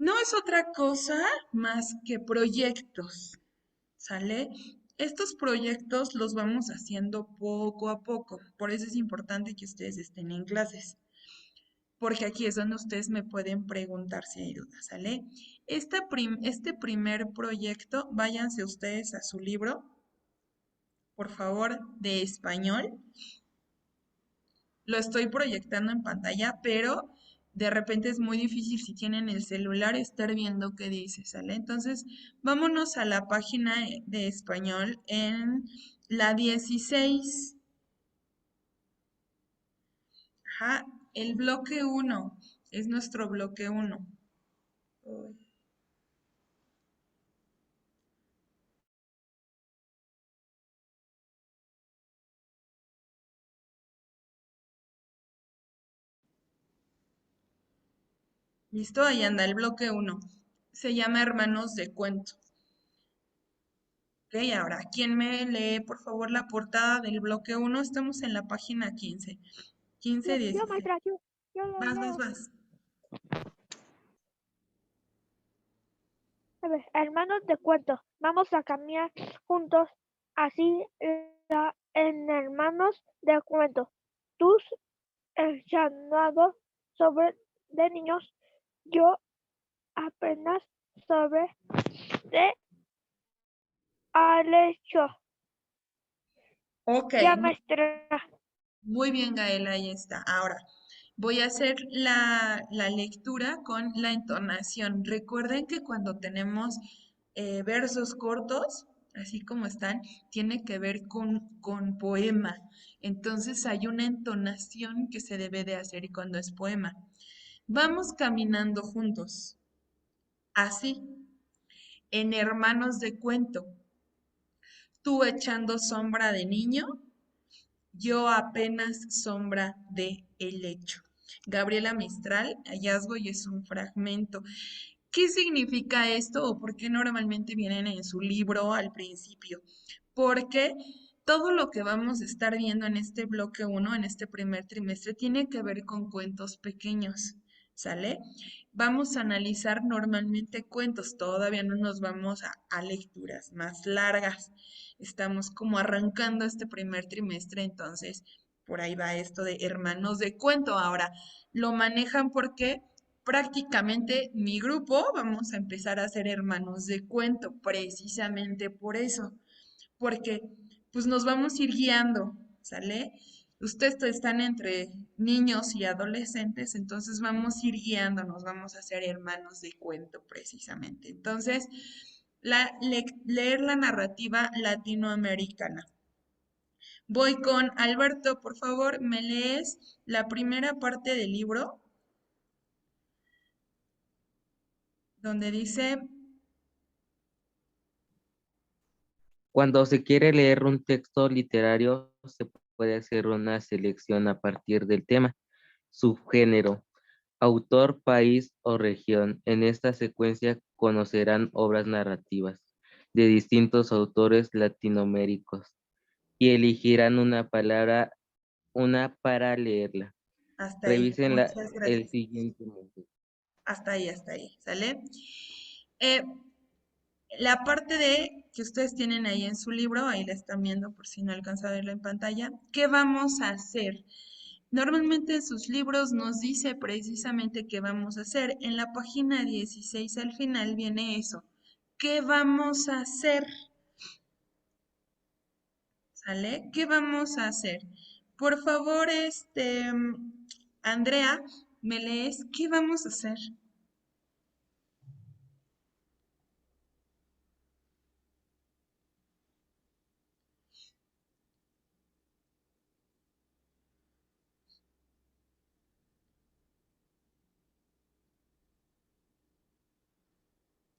No es otra cosa más que proyectos, ¿sale? Estos proyectos los vamos haciendo poco a poco, por eso es importante que ustedes estén en clases, porque aquí es donde ustedes me pueden preguntar si hay dudas, ¿sale? Este primer proyecto, váyanse ustedes a su libro, por favor, de español. Lo estoy proyectando en pantalla, pero de repente es muy difícil si tienen el celular estar viendo qué dice, ¿sale? Entonces, vámonos a la página de español en la 16. Ajá, el bloque uno es nuestro bloque uno. ¿Listo? Ahí anda el bloque uno. Se llama Hermanos de Cuento. Ok, ahora, ¿quién me lee, por favor, la portada del bloque uno? Estamos en la página 15. 15, Yo, 16. maestra, yo lo Vas, vas, leo. vas. A ver, hermanos de cuento, vamos a caminar juntos, así en hermanos de cuento. Tus llamado sobre de niños, yo apenas sobre de Alecho. Ok, Ya, maestra. muy bien, Gael, ahí está. Ahora, voy a hacer la lectura con la entonación. Recuerden que cuando tenemos versos cortos, así como están, tiene que ver con poema. Entonces hay una entonación que se debe de hacer y cuando es poema. Vamos caminando juntos, así, en hermanos de cuento. Tú echando sombra de niño, yo apenas sombra de helecho. Gabriela Mistral, hallazgo y es un fragmento. ¿Qué significa esto o por qué normalmente vienen en su libro al principio? Porque todo lo que vamos a estar viendo en este bloque uno, en este primer trimestre, tiene que ver con cuentos pequeños, ¿sale? Vamos a analizar normalmente cuentos, todavía no nos vamos a lecturas más largas. Estamos como arrancando este primer trimestre, entonces por ahí va esto de hermanos de cuento. Ahora, lo manejan porque prácticamente mi grupo vamos a empezar a ser hermanos de cuento, precisamente por eso, porque pues nos vamos a ir guiando, ¿sale? Ustedes están entre niños y adolescentes, entonces vamos a ir guiándonos, vamos a ser hermanos de cuento precisamente. Entonces, leer la narrativa latinoamericana. Voy con Alberto, por favor, ¿me lees la primera parte del libro? Donde dice, Cuando se quiere leer un texto literario, se puede hacer una selección a partir del tema, subgénero, autor, país o región. En esta secuencia conocerán obras narrativas de distintos autores latinoamericanos y elegirán una para leerla. hasta ahí, Revisen muchas el gracias. siguiente módulo. Hasta ahí, ¿sale? Eh, la parte de que ustedes tienen ahí en su libro, ahí la están viendo por si no alcanza a verla en pantalla, ¿qué vamos a hacer? Normalmente en sus libros nos dice precisamente qué vamos a hacer. En la página 16 al final viene eso. ¿Qué vamos a hacer? ¿Sale? ¿Qué vamos a hacer? Por favor, Andrea, ¿me lees? ¿Qué vamos a hacer?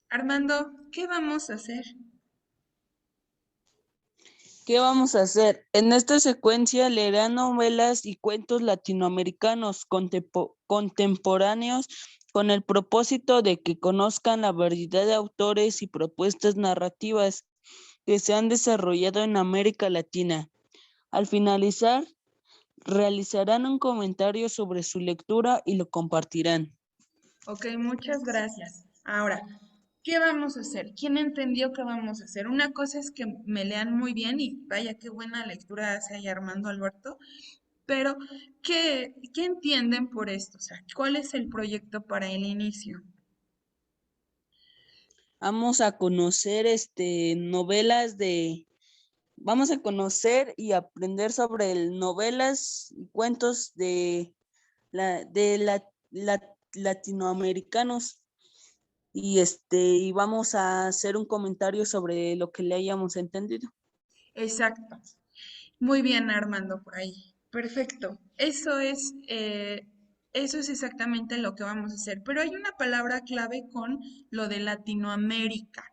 Armando, ¿qué vamos a hacer? ¿Qué vamos a hacer? En esta secuencia leerán novelas y cuentos latinoamericanos contemporáneos con el propósito de que conozcan la variedad de autores y propuestas narrativas que se han desarrollado en América Latina. Al finalizar, realizarán un comentario sobre su lectura y lo compartirán. Ok, muchas gracias. Ahora, ¿qué vamos a hacer? ¿Quién entendió qué vamos a hacer? Una cosa es que me lean muy bien y vaya qué buena lectura hace ahí Armando Alberto, pero ¿qué entienden por esto? O sea, ¿cuál es el proyecto para el inicio? Vamos a conocer novelas vamos a conocer y aprender sobre novelas y cuentos de latinoamericanos y vamos a hacer un comentario sobre lo que le hayamos entendido. Exacto. Muy bien, Armando, por ahí. Perfecto. Eso es exactamente lo que vamos a hacer. Pero hay una palabra clave con lo de Latinoamérica.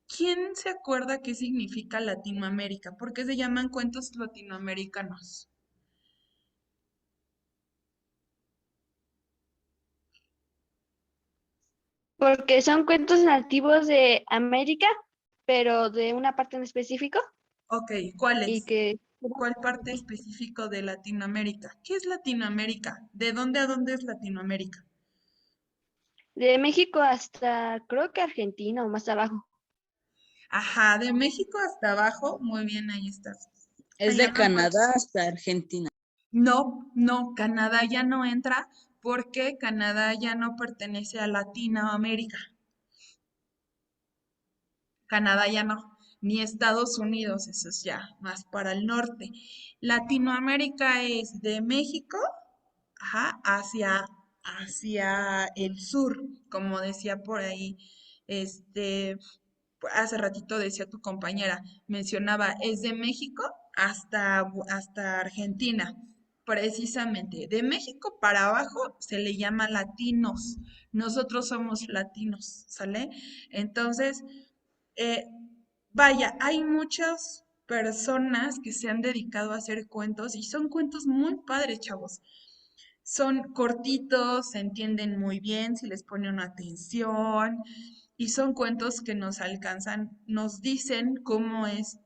¿Quién se acuerda qué significa Latinoamérica? ¿Por qué se llaman cuentos latinoamericanos? Porque son cuentos nativos de América, pero de una parte en específico Ok, y ¿cuáles? que ¿Cuál parte específico de Latinoamérica? ¿Qué es Latinoamérica? ¿De dónde a dónde es Latinoamérica? de México hasta creo que Argentina o más abajo. Ajá, de México hasta abajo. Muy bien, ahí estás. Es Se de llaman Canadá cuentos. hasta Argentina. No, no, Canadá ya no entra porque Canadá ya no pertenece a Latinoamérica. Canadá ya no, ni Estados Unidos, eso es ya más para el norte. Latinoamérica es de México, ajá, hacia el sur, como decía por ahí, este, hace ratito decía tu compañera, mencionaba, es de México hasta Argentina. Precisamente, de México para abajo se le llama latinos. Nosotros somos latinos, ¿sale? Entonces, eh, vaya, hay muchas personas que se han dedicado a hacer cuentos y son cuentos muy padres, chavos. Son cortitos, se entienden muy bien si les pone una atención y son cuentos que nos alcanzan, nos dicen cómo es,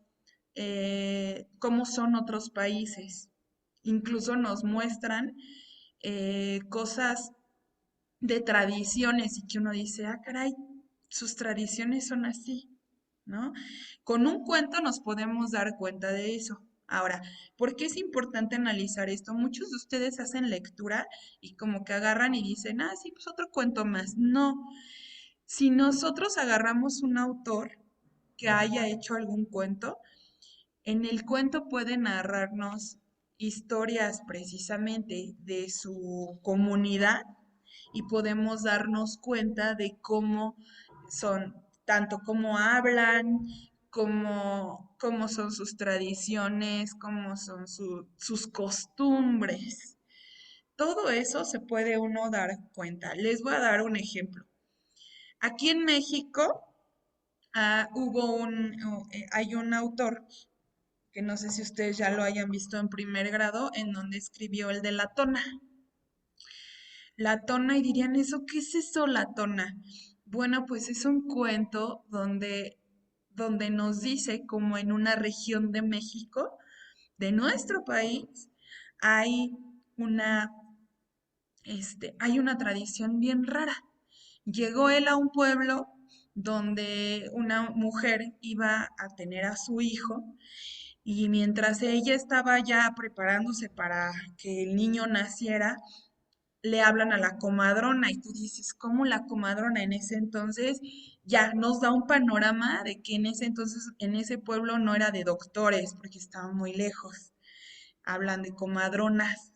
cómo son otros países. Incluso nos muestran cosas de tradiciones y que uno dice, ah, caray, sus tradiciones son así, ¿no? Con un cuento nos podemos dar cuenta de eso. Ahora, ¿por qué es importante analizar esto? Muchos de ustedes hacen lectura y como que agarran y dicen, ah, sí, pues otro cuento más. No, si nosotros agarramos un autor que haya hecho algún cuento, en el cuento puede narrarnos historias precisamente de su comunidad y podemos darnos cuenta de cómo son, tanto cómo hablan, cómo son sus tradiciones, cómo son sus costumbres. Todo eso se puede uno dar cuenta. Les voy a dar un ejemplo. Aquí en México hay un autor que no sé si ustedes ya lo hayan visto en primer grado, en donde escribió el de la tona. La tona, y dirían, ¿eso qué es eso, la tona? Bueno, pues es un cuento donde nos dice como en una región de México, de nuestro país, hay una, hay una tradición bien rara. Llegó él a un pueblo donde una mujer iba a tener a su hijo y mientras ella estaba ya preparándose para que el niño naciera, le hablan a la comadrona y tú dices, ¿cómo la comadrona? En ese entonces ya nos da un panorama de que en ese entonces, en ese pueblo no era de doctores porque estaban muy lejos. Hablan de comadronas.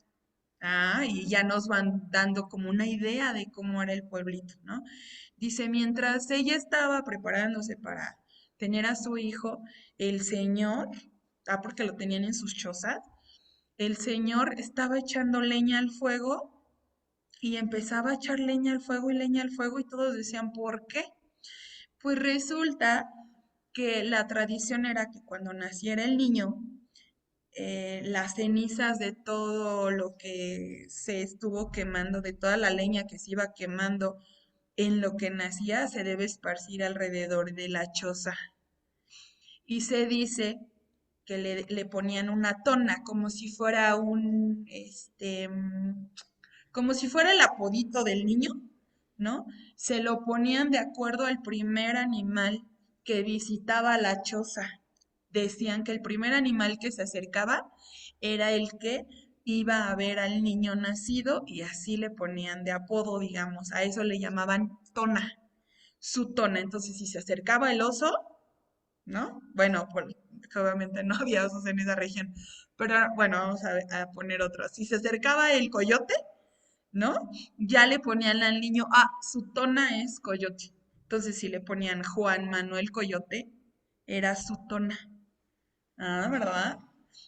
Ah, y ya nos van dando como una idea de cómo era el pueblito, ¿no? Dice, mientras ella estaba preparándose para tener a su hijo, el señor, porque lo tenían en sus chozas, el señor estaba echando leña al fuego y empezaba a echar leña al fuego y todos decían, ¿por qué? Pues resulta que la tradición era que cuando naciera el niño, las cenizas de todo lo que se estuvo quemando, de toda la leña que se iba quemando en lo que nacía, se debe esparcir alrededor de la choza. Y se dice que le ponían una tona, como si fuera como si fuera el apodito del niño, ¿no? Se lo ponían de acuerdo al primer animal que visitaba la choza. Decían que el primer animal que se acercaba era el que iba a ver al niño nacido y así le ponían de apodo, digamos. A eso le llamaban tona, su tona. Entonces, si se acercaba el oso, ¿no? Bueno, que obviamente no había osos en esa región, pero bueno, vamos a poner otro. Si se acercaba el coyote, ¿no? Ya le ponían al niño, su tona es coyote. Entonces, si le ponían Juan Manuel Coyote, era su tona. Ah, ¿verdad?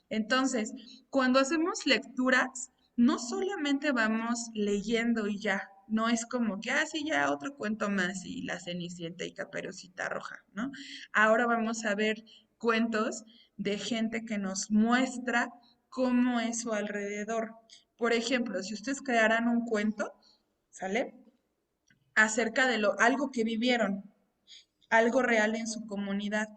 Entonces, cuando hacemos lecturas, no solamente vamos leyendo y ya, no es como que, sí, ya otro cuento más y La Cenicienta y Caperucita Roja, ¿no? Ahora vamos a ver cuentos de gente que nos muestra cómo es su alrededor. Por ejemplo, si ustedes crearan un cuento, ¿sale? Acerca de algo que vivieron, algo real en su comunidad.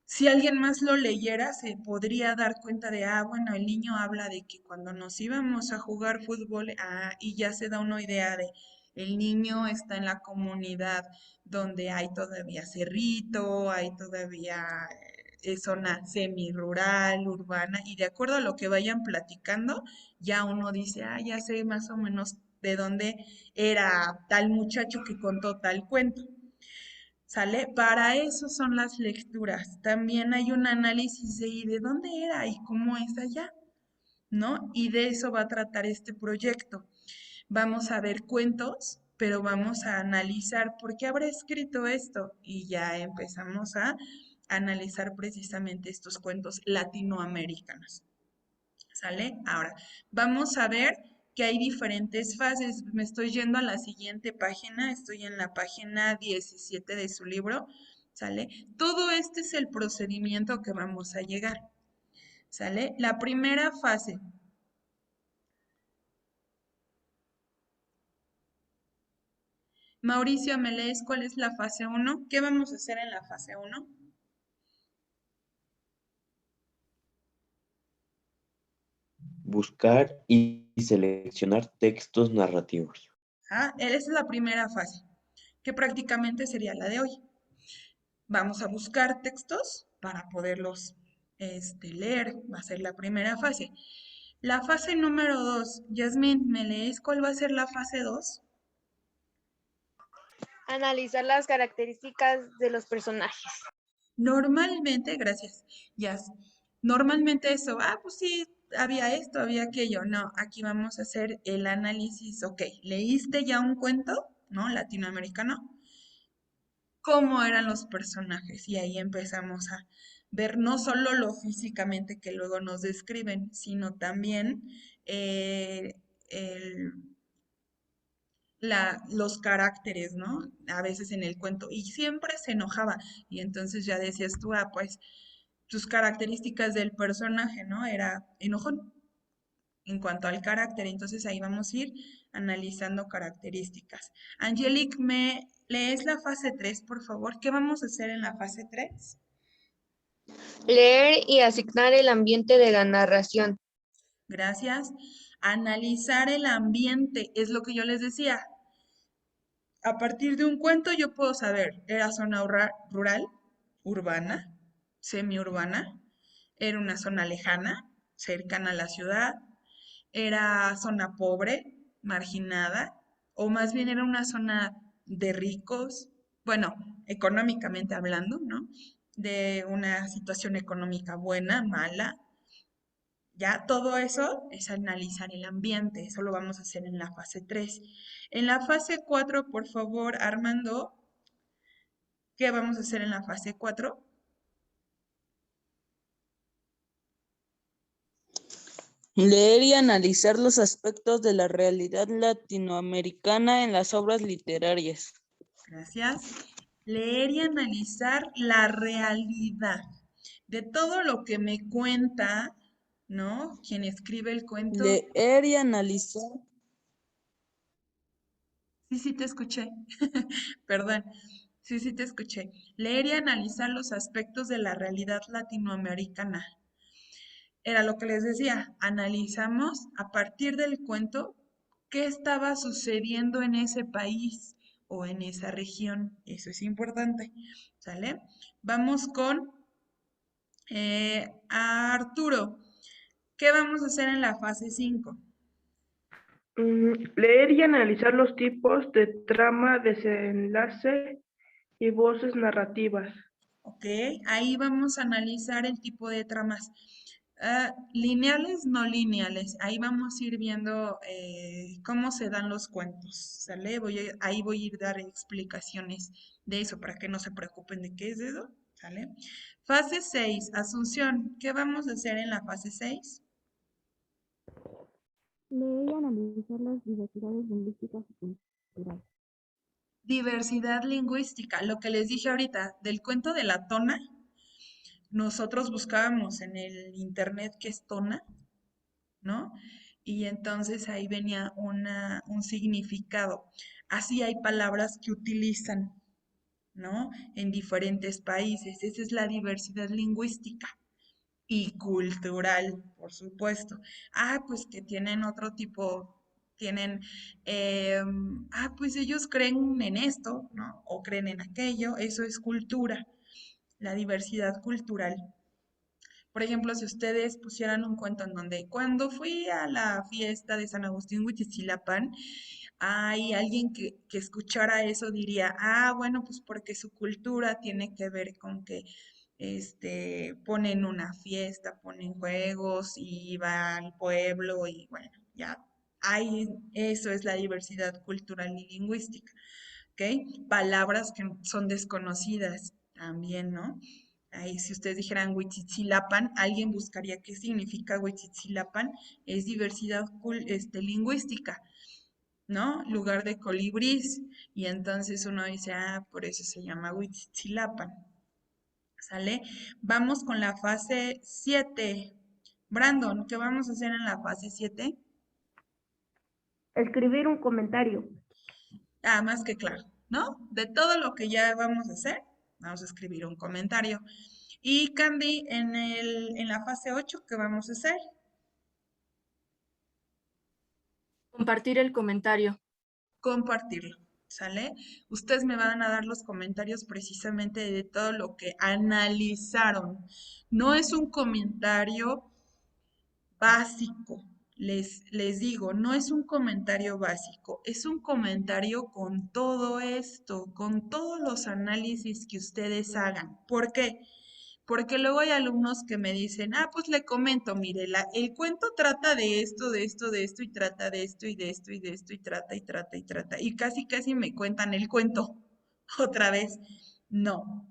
Si alguien más lo leyera, se podría dar cuenta de, bueno, el niño habla de que cuando nos íbamos a jugar fútbol, y ya se da una idea de, el niño está en la comunidad donde hay todavía cerrito, hay todavía zona semi-rural, urbana, y de acuerdo a lo que vayan platicando, ya uno dice, ya sé más o menos de dónde era tal muchacho que contó tal cuento. ¿Sale? Para eso son las lecturas. También hay un análisis de ¿y de dónde era y cómo es allá? ¿No? Y de eso va a tratar este proyecto. Vamos a ver cuentos, pero vamos a analizar por qué habrá escrito esto. Y ya empezamos a analizar precisamente estos cuentos latinoamericanos. ¿Sale? Ahora, vamos a ver que hay diferentes fases. Me estoy yendo a la siguiente página, estoy en la página 17 de su libro, ¿sale? Todo este es el procedimiento que vamos a llegar, ¿sale? La primera fase. Mauricio, ¿me lees cuál es la fase 1? ¿Qué vamos a hacer en la fase 1? Buscar y seleccionar textos narrativos. Esa es la primera fase, que prácticamente sería la de hoy. Vamos a buscar textos para poderlos leer. Va a ser la primera fase. La fase número 2. Yasmín, ¿me lees cuál va a ser la fase 2? Analizar las características de los personajes. Normalmente, gracias, Yas. Normalmente eso, pues sí, había esto, había aquello. No, aquí vamos a hacer el análisis. Ok, ¿leíste ya un cuento, no? Latinoamericano. ¿Cómo eran los personajes? Y ahí empezamos a ver no solo lo físicamente que luego nos describen, sino también eh, el- los caracteres, ¿no? A veces en el cuento. Y siempre se enojaba. Y entonces ya decías tú, pues tus características del personaje, ¿no? Era enojón en cuanto al carácter. Entonces ahí vamos a ir analizando características. Angelique, ¿me lees la fase 3, por favor? ¿Qué vamos a hacer en la fase 3? Leer y asignar el ambiente de la narración. Gracias. Analizar el ambiente, es lo que yo les decía. A partir de un cuento yo puedo saber, era zona rural, urbana, semiurbana, era una zona lejana, cercana a la ciudad, era zona pobre, marginada, o más bien era una zona de ricos, bueno, económicamente hablando, ¿no? De una situación económica buena, mala. Ya todo eso es analizar el ambiente, eso lo vamos a hacer en la fase 3. En la fase 4, por favor, Armando, ¿qué vamos a hacer en la fase 4? Leer y analizar los aspectos de la realidad latinoamericana en las obras literarias. Gracias. Leer y analizar la realidad de todo lo que me cuenta, ¿no? Quien escribe el cuento. Leer y analizar. Sí, sí te escuché. Perdón. Sí, sí te escuché. Leer y analizar los aspectos de la realidad latinoamericana. Era lo que les decía. Analizamos a partir del cuento qué estaba sucediendo en ese país, o en esa región. Eso es importante, ¿sale? Vamos con Arturo. ¿Qué vamos a hacer en la fase 5? Leer y analizar los tipos de trama, desenlace y voces narrativas. Ok, ahí vamos a analizar el tipo de tramas. Lineales, no lineales. Ahí vamos a ir viendo cómo se dan los cuentos, ¿sale? Ahí voy a ir a dar explicaciones de eso para que no se preocupen de qué es eso, ¿sale? Fase 6, Asunción. ¿Qué vamos a hacer en la fase 6? Leer y analizar las diversidades lingüísticas y culturales. Diversidad lingüística, lo que les dije ahorita, del cuento de la tona, nosotros buscábamos en el internet qué es tona, ¿no? Y entonces ahí venía un significado. Así hay palabras que utilizan, ¿no? En diferentes países. Esa es la diversidad lingüística y cultural, por supuesto. Pues que tienen otro tipo, tienen, pues ellos creen en esto, ¿no? O creen en aquello, eso es cultura, la diversidad cultural. Por ejemplo, si ustedes pusieran un cuento en donde cuando fui a la fiesta de San Agustín Huichitzilapán, hay alguien que escuchara eso diría, bueno, pues porque su cultura tiene que ver con que ponen una fiesta, ponen juegos y va al pueblo y bueno, ya eso es la diversidad cultural y lingüística, ¿ok? Palabras que son desconocidas también, ¿no? Ahí, si ustedes dijeran Huitzitzilapan, alguien buscaría qué significa Huitzitzilapan. Es diversidad lingüística, ¿no? Lugar de colibrís. Y entonces uno dice, por eso se llama Huitzitzilapan. ¿Sale? Vamos con la fase 7. Brandon, ¿qué vamos a hacer en la fase 7? Escribir un comentario. Más que claro, ¿no? De todo lo que ya vamos a hacer, vamos a escribir un comentario. Y Candy, en la fase 8, ¿qué vamos a hacer? Compartir el comentario. Compartirlo, ¿sale? Ustedes me van a dar los comentarios precisamente de todo lo que analizaron. No es un comentario básico, les digo, no es un comentario básico, es un comentario con todo esto, con todos los análisis que ustedes hagan. ¿Por qué? Porque luego hay alumnos que me dicen, pues le comento, mire, el cuento trata de esto, de esto, de esto, y trata de esto, y de esto, y de esto, y trata, y trata, y trata. Y casi, casi me cuentan el cuento otra vez. No.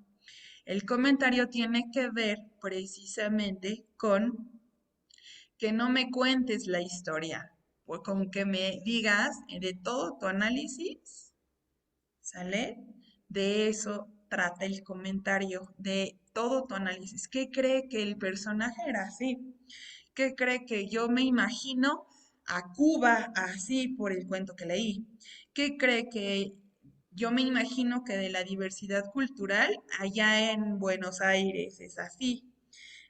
El comentario tiene que ver precisamente con que no me cuentes la historia, o con que me digas de todo tu análisis, ¿sale? De eso trata el comentario, de todo tu análisis. ¿Qué cree que el personaje era así? ¿Qué cree que yo me imagino a Cuba así por el cuento que leí? ¿Qué cree que yo me imagino que de la diversidad cultural allá en Buenos Aires es así?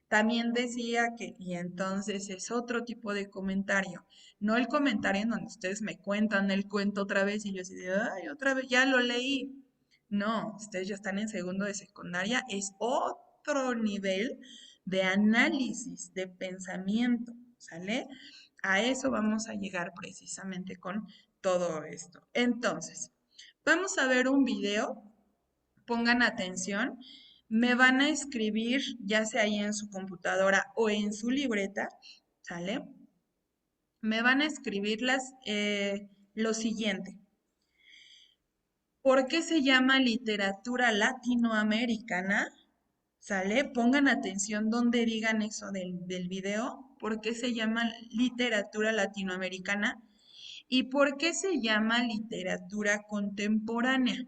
También decía que, y entonces es otro tipo de comentario, no el comentario en donde ustedes me cuentan el cuento otra vez y yo así de, ay, otra vez, ya lo leí. No, ustedes ya están en segundo de secundaria, es otro nivel de análisis, de pensamiento, ¿sale? A eso vamos a llegar precisamente con todo esto. Entonces, vamos a ver un video, pongan atención, me van a escribir, ya sea ahí en su computadora o en su libreta, ¿sale? Me van a escribir lo siguiente. ¿Por qué se llama literatura latinoamericana? ¿Sale? Pongan atención donde digan eso del video. ¿Por qué se llama literatura latinoamericana? ¿Y por qué se llama literatura contemporánea?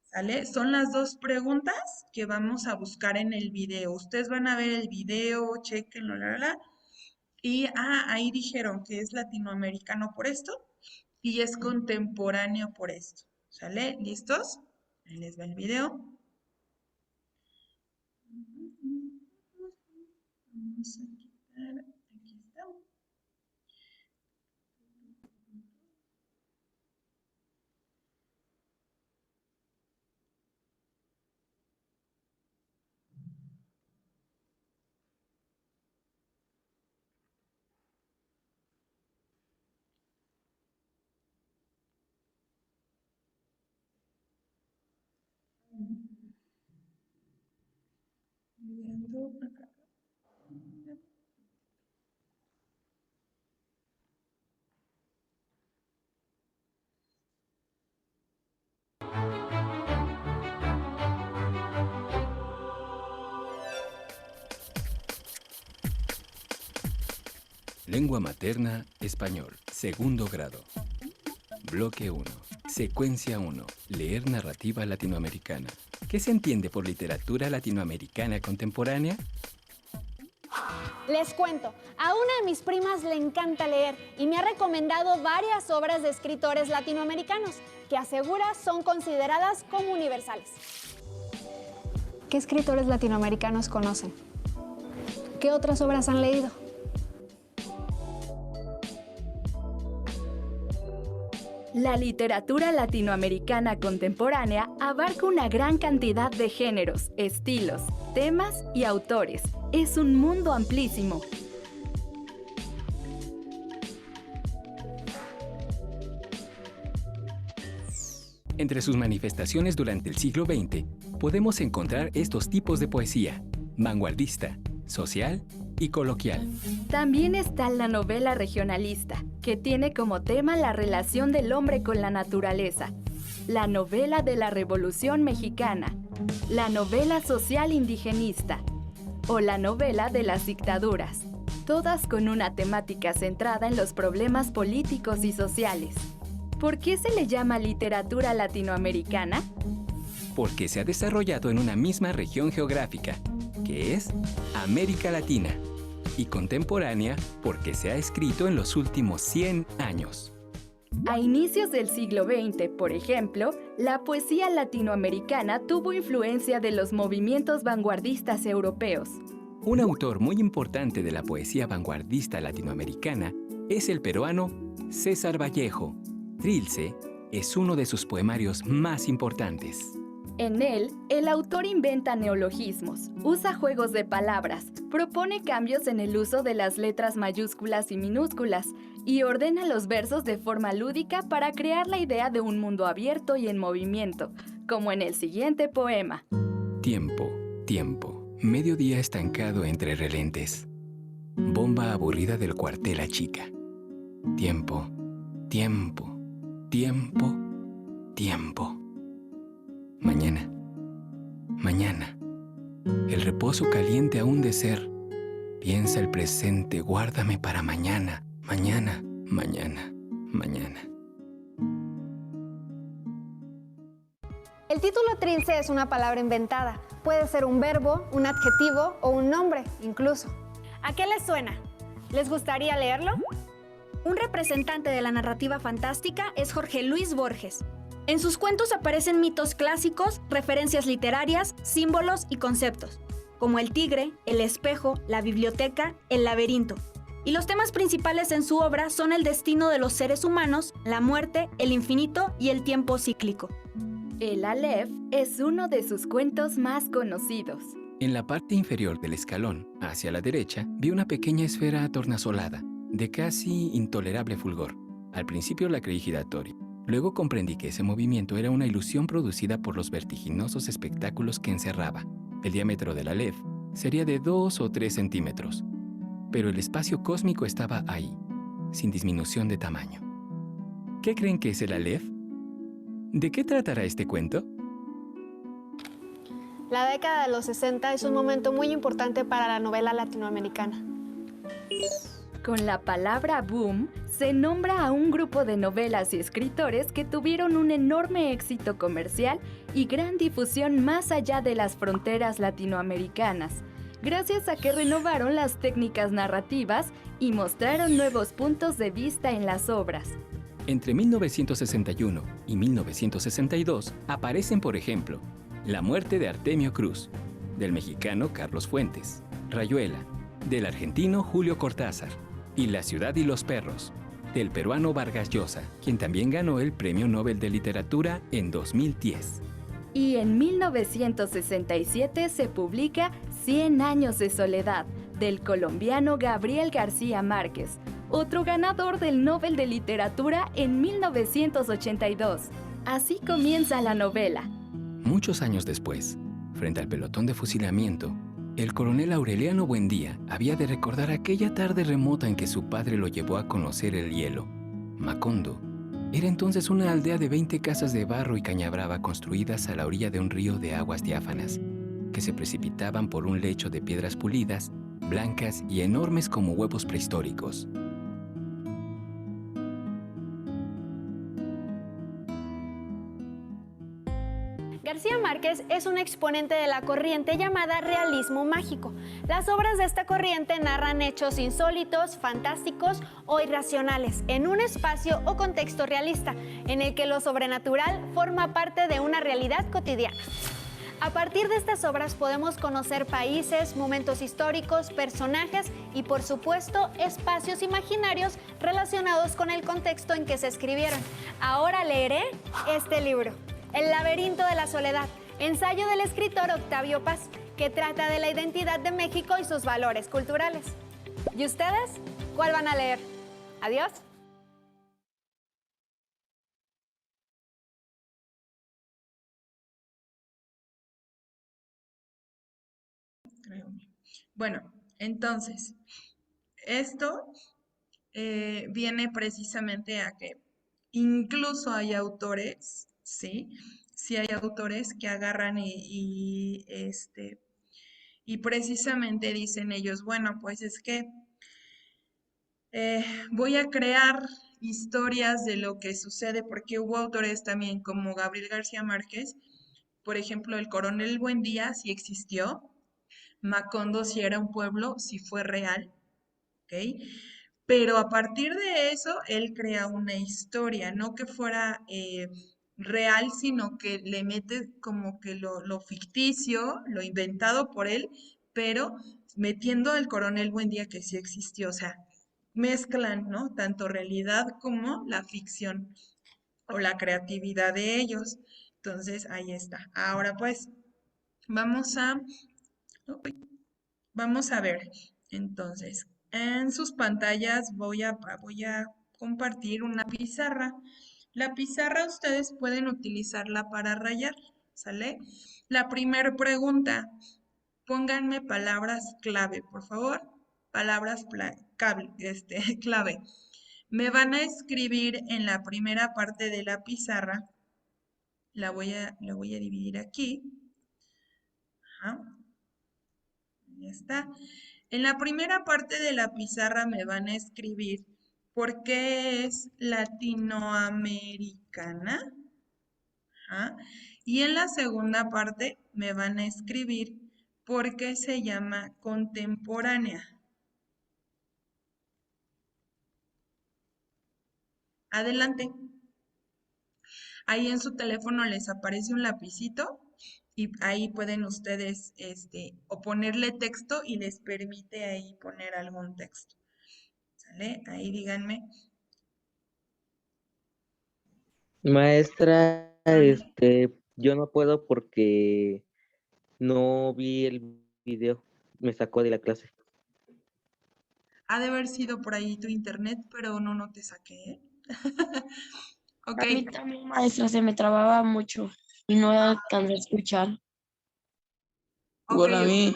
¿Sale? Son las dos preguntas que vamos a buscar en el video. Ustedes van a ver el video, chequenlo, y ahí dijeron que es latinoamericano por esto y es contemporáneo por esto. ¿Sale? ¿Listos? Ahí les va el video. Vamos a quitar, aquí está. viendo acá. Lengua materna, español, segundo grado. Bloque 1. Secuencia 1. Leer narrativa latinoamericana. ¿Qué se entiende por literatura latinoamericana contemporánea? Les cuento, a una de mis primas le encanta leer y me ha recomendado varias obras de escritores latinoamericanos que asegura son consideradas como universales. ¿Qué escritores latinoamericanos conocen? ¿Qué otras obras han leído? La literatura latinoamericana contemporánea abarca una gran cantidad de géneros, estilos, temas y autores. Es un mundo amplísimo. Entre sus manifestaciones durante el siglo XX, podemos encontrar estos tipos de poesía: vanguardista, social y coloquial. También está la novela regionalista, que tiene como tema la relación del hombre con la naturaleza, la novela de la Revolución Mexicana, la novela social indigenista o la novela de las dictaduras, todas con una temática centrada en los problemas políticos y sociales. ¿Por qué se le llama literatura latinoamericana? Porque se ha desarrollado en una misma región geográfica, que es América Latina, y contemporánea porque se ha escrito en los últimos 100 años. A inicios del siglo XX, por ejemplo, la poesía latinoamericana tuvo influencia de los movimientos vanguardistas europeos. Un autor muy importante de la poesía vanguardista latinoamericana es el peruano César Vallejo. Trilce es uno de sus poemarios más importantes. En él, el autor inventa neologismos, usa juegos de palabras, propone cambios en el uso de las letras mayúsculas y minúsculas y ordena los versos de forma lúdica para crear la idea de un mundo abierto y en movimiento, como en el siguiente poema. Tiempo, tiempo, mediodía estancado entre relentes. Bomba aburrida del cuartel a chica. Tiempo, tiempo, tiempo, tiempo. Mañana, mañana, el reposo caliente aún de ser. Piensa el presente, guárdame para mañana, mañana, mañana, mañana. El título Trilce es una palabra inventada. Puede ser un verbo, un adjetivo o un nombre, incluso. ¿A qué les suena? ¿Les gustaría leerlo? Un representante de la narrativa fantástica es Jorge Luis Borges. En sus cuentos aparecen mitos clásicos, referencias literarias, símbolos y conceptos, como el tigre, el espejo, la biblioteca, el laberinto. Y los temas principales en su obra son el destino de los seres humanos, la muerte, el infinito y el tiempo cíclico. El Aleph es uno de sus cuentos más conocidos. En la parte inferior del escalón, hacia la derecha, vi una pequeña esfera tornasolada, de casi intolerable fulgor. Al principio la creí giratoria. Luego comprendí que ese movimiento era una ilusión producida por los vertiginosos espectáculos que encerraba. El diámetro del Aleph sería de 2 o 3 centímetros, pero el espacio cósmico estaba ahí, sin disminución de tamaño. ¿Qué creen que es el Aleph? ¿De qué tratará este cuento? La década de los 60 es un momento muy importante para la novela latinoamericana. Con la palabra boom, se nombra a un grupo de novelas y escritores que tuvieron un enorme éxito comercial y gran difusión más allá de las fronteras latinoamericanas, gracias a que renovaron las técnicas narrativas y mostraron nuevos puntos de vista en las obras. Entre 1961 y 1962 aparecen, por ejemplo, La muerte de Artemio Cruz, del mexicano Carlos Fuentes, Rayuela, del argentino Julio Cortázar, y La ciudad y los perros, del peruano Vargas Llosa, quien también ganó el Premio Nobel de Literatura en 2010. Y en 1967 se publica 100 años de soledad, del colombiano Gabriel García Márquez, otro ganador del Nobel de Literatura en 1982. Así comienza la novela. Muchos años después, frente al pelotón de fusilamiento, El coronel Aureliano Buendía había de recordar aquella tarde remota en que su padre lo llevó a conocer el hielo. Macondo era entonces una aldea de 20 casas de barro y caña brava construidas a la orilla de un río de aguas diáfanas, que se precipitaban por un lecho de piedras pulidas, blancas y enormes como huevos prehistóricos. García Márquez es un exponente de la corriente llamada realismo mágico. Las obras de esta corriente narran hechos insólitos, fantásticos o irracionales en un espacio o contexto realista, en el que lo sobrenatural forma parte de una realidad cotidiana. A partir de estas obras podemos conocer países, momentos históricos, personajes y, por supuesto, espacios imaginarios relacionados con el contexto en que se escribieron. Ahora leeré este libro, El laberinto de la soledad, ensayo del escritor Octavio Paz, que trata de la identidad de México y sus valores culturales. ¿Y ustedes? ¿Cuál van a leer? Adiós. Bueno, entonces, esto viene precisamente a que incluso hay autores, ¿sí? Sí hay autores que agarran y precisamente dicen ellos, bueno, pues es que voy a crear historias de lo que sucede, porque hubo autores también como Gabriel García Márquez, por ejemplo, el coronel Buendía sí existió, Macondo sí era un pueblo, sí fue real, ¿ok? Pero a partir de eso, él crea una historia, no que fuera real, sino que le mete como que lo ficticio, lo inventado por él, pero metiendo al coronel Buendía que sí existió, o sea, mezclan, ¿no? Tanto realidad como la ficción o la creatividad de ellos. Entonces, ahí está. Ahora pues, vamos a, vamos a ver. Entonces, en sus pantallas voy a compartir una pizarra. La pizarra ustedes pueden utilizarla para rayar, ¿sale? La primera pregunta, pónganme palabras clave, por favor. Palabras clave. Me van a escribir en la primera parte de la pizarra. La voy a dividir aquí. Ajá. Ya está. En la primera parte de la pizarra me van a escribir por qué es latinoamericana. Ajá. Y en la segunda parte me van a escribir por qué se llama contemporánea. Adelante. Ahí en su teléfono les aparece un lapicito y ahí pueden ustedes o ponerle texto y les permite ahí poner algún texto. ¿Sale? Ahí díganme. Maestra, yo no puedo porque no vi el video, me sacó de la clase. Ha de haber sido por ahí tu internet, pero no te saqué, ¿eh? Ok. A mí también, maestra, se me trababa mucho y no alcancé a escuchar. Ok, a mí.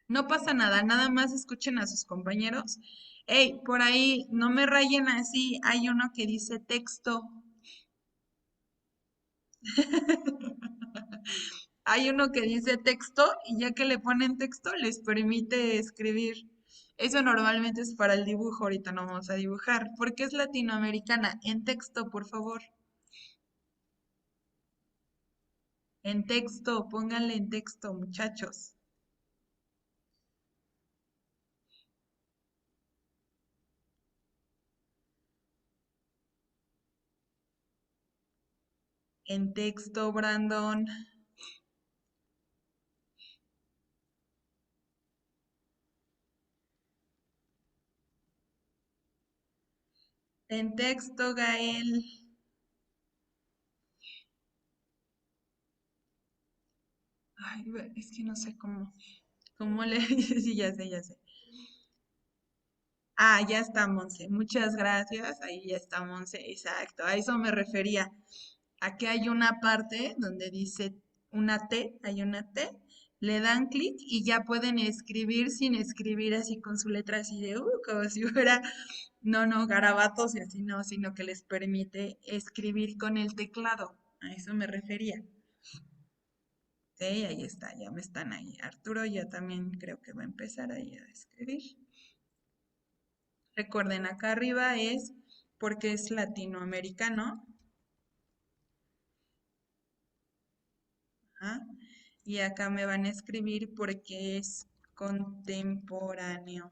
No pasa nada, nada más escuchen a sus compañeros. Hey, por ahí, no me rayen así, hay uno que dice texto. Hay uno que dice texto y ya que le ponen texto les permite escribir. Eso normalmente es para el dibujo, ahorita no vamos a dibujar. ¿Por qué es latinoamericana? En texto, por favor. En texto, pónganle en texto, muchachos. En texto, Brandon. En texto, Gael. Ay, es que no sé cómo le... Sí, ya sé, ya sé. Ah, ya está, Monse. Muchas gracias. Ahí ya está, Monse. Exacto. A eso me refería. Aquí hay una parte donde dice una T, hay una T, le dan clic y ya pueden escribir sin escribir así con su letra así de, como si fuera, no, garabatos y así no, sino que les permite escribir con el teclado. A eso me refería. Ok, ahí está, ya me están ahí. Arturo ya también creo que va a empezar ahí a escribir. Recuerden, acá arriba es porque es latinoamericano. Ajá. Y acá me van a escribir porque es contemporáneo.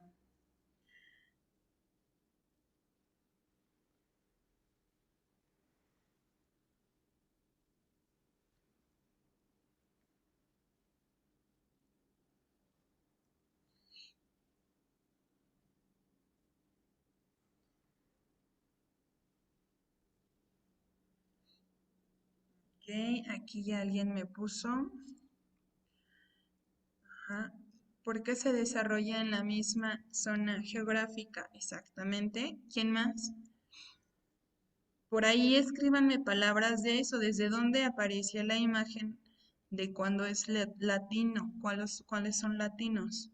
Ok, aquí ya alguien me puso. Ajá. ¿Por qué se desarrolla en la misma zona geográfica? Exactamente. ¿Quién más? Por ahí escríbanme palabras de eso. ¿Desde dónde apareció la imagen de cuando es latino? ¿Cuáles son latinos?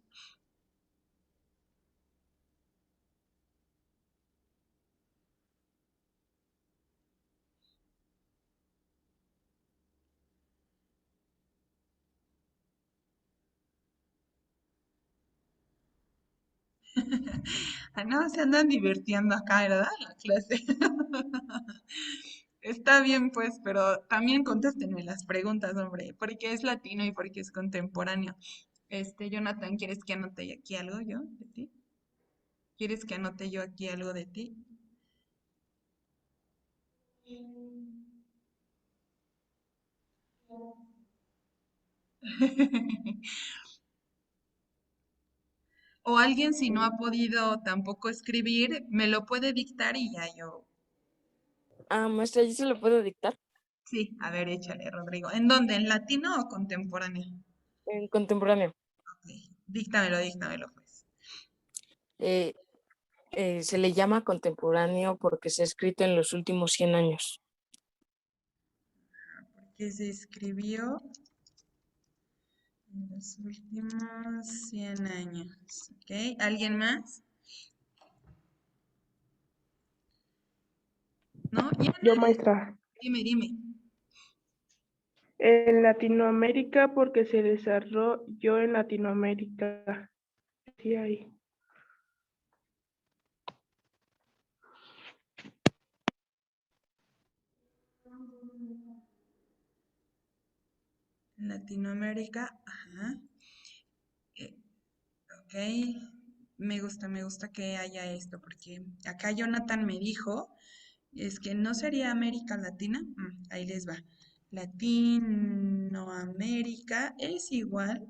Ah, no, se andan divirtiendo acá, ¿verdad? En la clase. Está bien, pues, pero también contéstenme las preguntas, hombre. ¿Por qué es latino y por qué es contemporáneo? Jonathan, ¿quieres que anote aquí algo yo de ti? ¿Quieres que anote yo aquí algo de ti? O alguien si no ha podido tampoco escribir, me lo puede dictar y ya yo. Maestra, ¿yo se lo puedo dictar? Sí, a ver, échale, Rodrigo. ¿En dónde? ¿En latino o contemporáneo? En contemporáneo. Ok, díctamelo, pues. Se le llama contemporáneo porque se ha escrito en los últimos 100 años. Porque se escribió en los últimos 100 años. ¿Ok? ¿Alguien más? ¿No? Ya Yo, nadie. maestra. Dime. En Latinoamérica porque se desarrolló en Latinoamérica. Sí, ahí. Latinoamérica, ajá. Eh, ok, me gusta que haya esto, porque acá Jonathan me dijo, es que no sería América Latina, ahí les va. Latinoamérica es igual,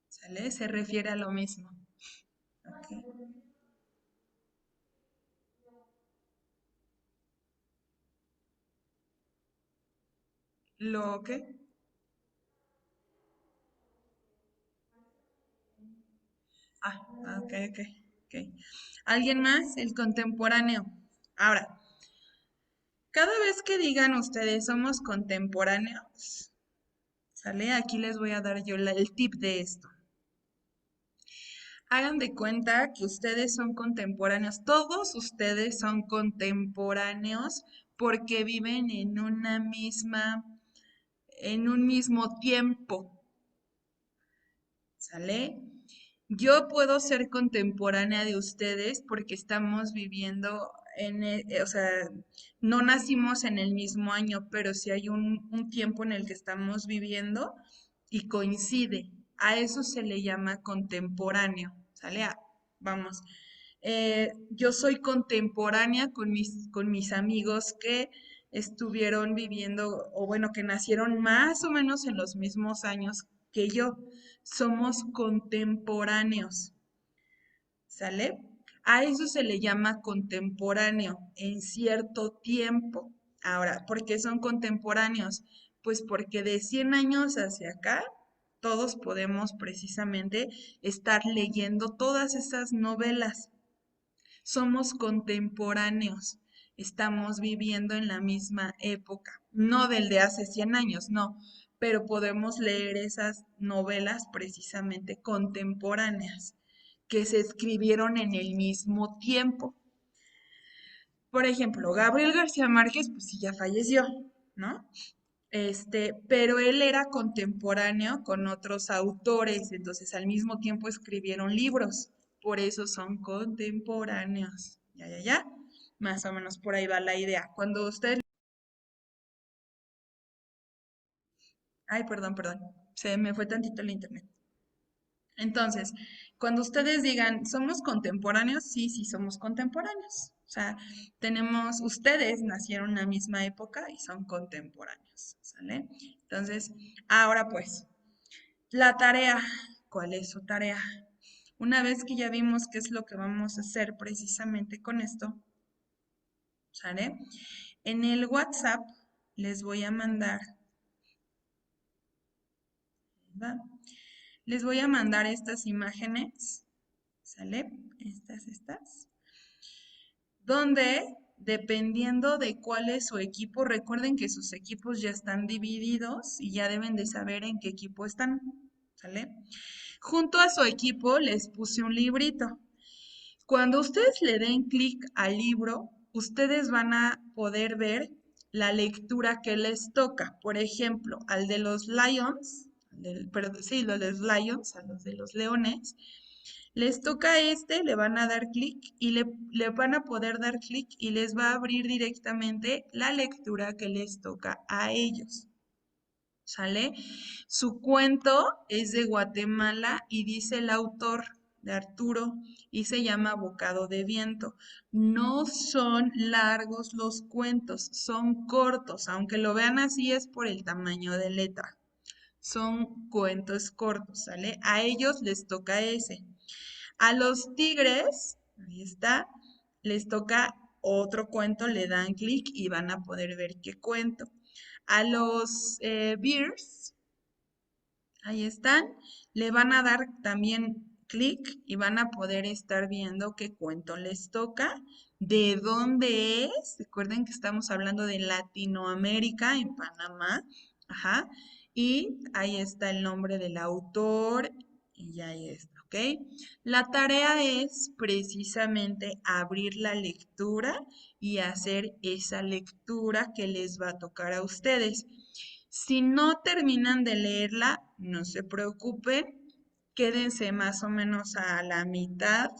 ¿sale? Se refiere a lo mismo. Ok. ¿Lo qué? Ok. ¿Alguien más? El contemporáneo. Ahora, cada vez que digan ustedes somos contemporáneos, ¿sale? Aquí les voy a dar yo el tip de esto. Hagan de cuenta que ustedes son contemporáneos, todos ustedes son contemporáneos porque viven en en un mismo tiempo, ¿sale? Yo puedo ser contemporánea de ustedes porque estamos viviendo o sea, no nacimos en el mismo año, pero sí hay un tiempo en el que estamos viviendo y coincide. A eso se le llama contemporáneo, ¿sale? Vamos. Yo soy contemporánea con mis amigos que estuvieron viviendo, o bueno, que nacieron más o menos en los mismos años que yo. Somos contemporáneos, ¿sale? A eso se le llama contemporáneo en cierto tiempo. Ahora, ¿por qué son contemporáneos? Pues porque de 100 años hacia acá, todos podemos precisamente estar leyendo todas esas novelas. Somos contemporáneos, estamos viviendo en la misma época, no del de hace 100 años, no, pero podemos leer esas novelas precisamente contemporáneas que se escribieron en el mismo tiempo. Por ejemplo, Gabriel García Márquez, pues sí, ya falleció, ¿no? Pero él era contemporáneo con otros autores, entonces al mismo tiempo escribieron libros, por eso son contemporáneos. Ya. Más o menos por ahí va la idea. Cuando usted... Ay, perdón, se me fue tantito el internet. Entonces, cuando ustedes digan, ¿somos contemporáneos? Sí, sí, somos contemporáneos. O sea, ustedes nacieron en la misma época y son contemporáneos, ¿sale? Entonces, ahora pues, la tarea. ¿Cuál es su tarea? Una vez que ya vimos qué es lo que vamos a hacer precisamente con esto, ¿sale? En el WhatsApp les voy a mandar, ¿verdad? Les voy a mandar estas imágenes, ¿sale? Estas, donde dependiendo de cuál es su equipo, recuerden que sus equipos ya están divididos y ya deben de saber en qué equipo están, ¿sale? Junto a su equipo les puse un librito. Cuando ustedes le den clic al libro, ustedes van a poder ver la lectura que les toca. Por ejemplo, al de los Lions, los de los Lions, a los de los leones, les toca le van a dar clic y le van a poder dar clic y les va a abrir directamente la lectura que les toca a ellos. ¿Sale? Su cuento es de Guatemala y dice el autor de Arturo y se llama Bocado de Viento. No son largos los cuentos, son cortos, aunque lo vean así es por el tamaño de letra. Son cuentos cortos, ¿sale? A ellos les toca ese. A los tigres, ahí está, les toca otro cuento, le dan clic y van a poder ver qué cuento. A los bears, ahí están, le van a dar también clic y van a poder estar viendo qué cuento les toca, de dónde es. Recuerden que estamos hablando de Latinoamérica, en Panamá. Ajá. Y ahí está el nombre del autor y ya está, ¿ok? La tarea es precisamente abrir la lectura y hacer esa lectura que les va a tocar a ustedes. Si no terminan de leerla, no se preocupen, quédense más o menos a la mitad,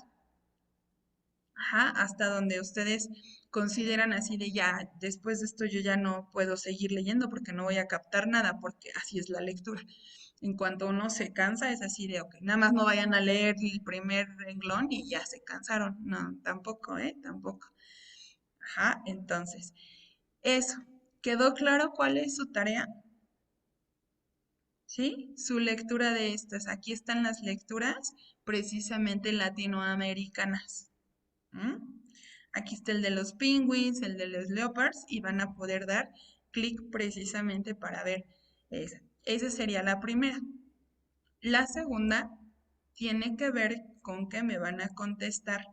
hasta donde ustedes consideran así de ya, después de esto yo ya no puedo seguir leyendo porque no voy a captar nada, porque así es la lectura. En cuanto uno se cansa, es así de, ok, nada más no vayan a leer el primer renglón y ya se cansaron. No, tampoco, tampoco. Entonces, eso. ¿Quedó claro cuál es su tarea? ¿Sí? Su lectura de estas. Aquí están las lecturas precisamente latinoamericanas. Aquí está el de los penguins, el de los leopards y van a poder dar clic precisamente para ver esa. Esa sería la primera. La segunda tiene que ver con que me van a contestar.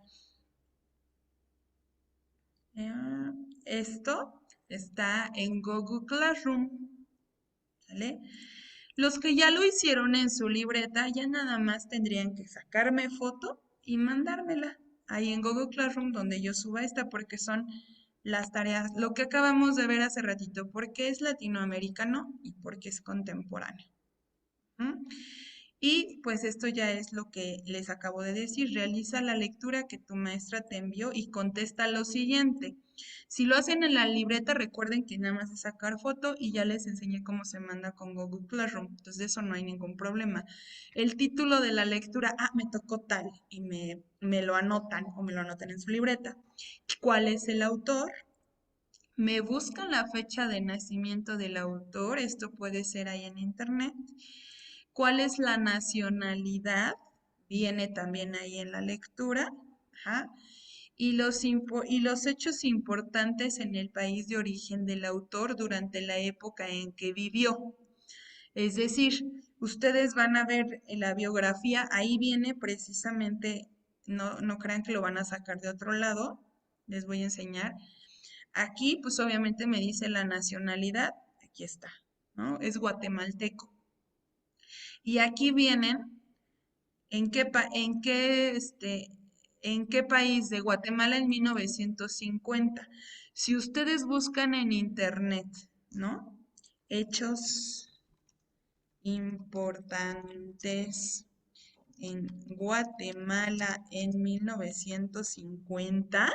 Esto está en Google Classroom. ¿Sale? Los que ya lo hicieron en su libreta ya nada más tendrían que sacarme foto y mandármela ahí en Google Classroom donde yo suba esta porque son las tareas, lo que acabamos de ver hace ratito, porque es latinoamericano y porque es contemporáneo. Y pues esto ya es lo que les acabo de decir. Realiza la lectura que tu maestra te envió y contesta lo siguiente. Si lo hacen en la libreta, recuerden que nada más es sacar foto y ya les enseñé cómo se manda con Google Classroom. Entonces de eso no hay ningún problema. El título de la lectura, me tocó tal y me lo anotan o me lo anotan en su libreta. ¿Cuál es el autor? Me buscan la fecha de nacimiento del autor. Esto puede ser ahí en internet. ¿Cuál es la nacionalidad? Viene también ahí en la lectura. y los hechos importantes en el país de origen del autor durante la época en que vivió. Es decir, ustedes van a ver en la biografía, ahí viene precisamente, no crean que lo van a sacar de otro lado, les voy a enseñar. Aquí, pues obviamente me dice la nacionalidad, aquí está, ¿no? Es guatemalteco. Y aquí vienen en qué país de Guatemala en 1950. Si ustedes buscan en internet, ¿no? Hechos importantes en Guatemala en 1950,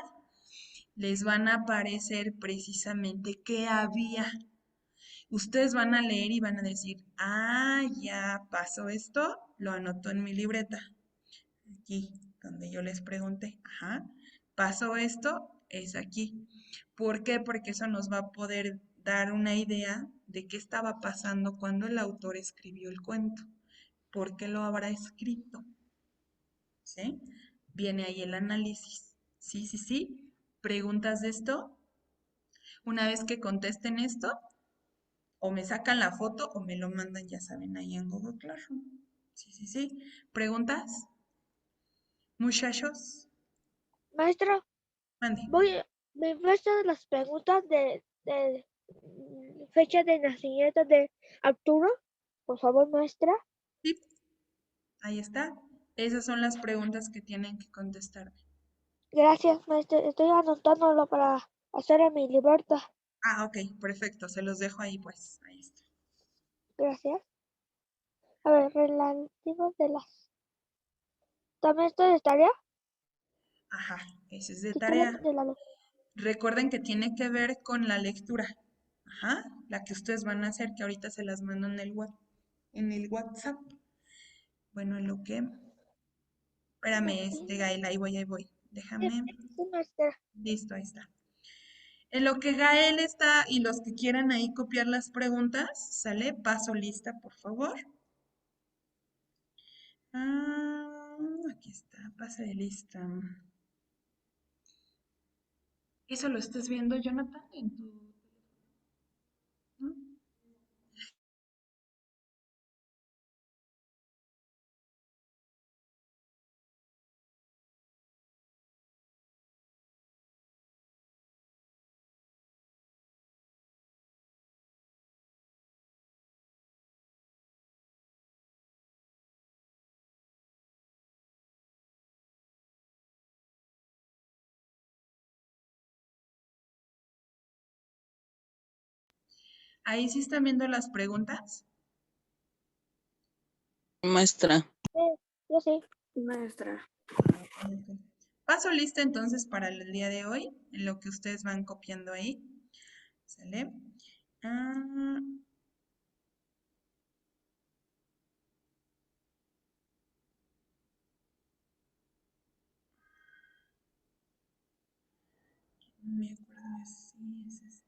les van a aparecer precisamente qué había. Ustedes van a leer y van a decir, ah, ya pasó esto, lo anoto en mi libreta. Aquí, donde yo les pregunté, ajá, pasó esto, es aquí. ¿Por qué? Porque eso nos va a poder dar una idea de qué estaba pasando cuando el autor escribió el cuento. ¿Por qué lo habrá escrito? ¿Sí? Viene ahí el análisis. Sí, sí, sí. ¿Preguntas de esto? Una vez que contesten esto, o me sacan la foto o me lo mandan, ya saben, ahí en Google Classroom. Sí, sí, sí. ¿Preguntas? Muchachos, Maestra, mande. me muestra las preguntas de fecha de nacimiento de Arturo, por favor, maestra. Sí, ahí está. Esas son las preguntas que tienen que contestarme. Gracias, maestra. Estoy anotándolo para hacer en mi libreta. Ah, ok, perfecto. Se los dejo ahí, pues. Ahí está. Gracias. A ver, relativo de las... ¿También esto de tarea? Ajá, ese es de Título tarea. de la... Recuerden que tiene que ver con la lectura. Ajá, la que ustedes van a hacer, que ahorita se las mando en el WhatsApp. Bueno, en lo que... Espérame, Gael, ahí voy. Déjame. Sí, maestra. Listo, ahí está. En lo que Gael está y los que quieran ahí copiar las preguntas, ¿sale? Paso lista, por favor. Ah, aquí está, pase de lista. ¿Eso lo estás viendo, Jonathan, en tu teléfono? ¿No? Ahí sí están viendo las preguntas. Maestra. Yo sí. Maestra. Ok. Paso lista entonces para el día de hoy, en lo que ustedes van copiando ahí. ¿Sale? Ah, no me acuerdo si es este.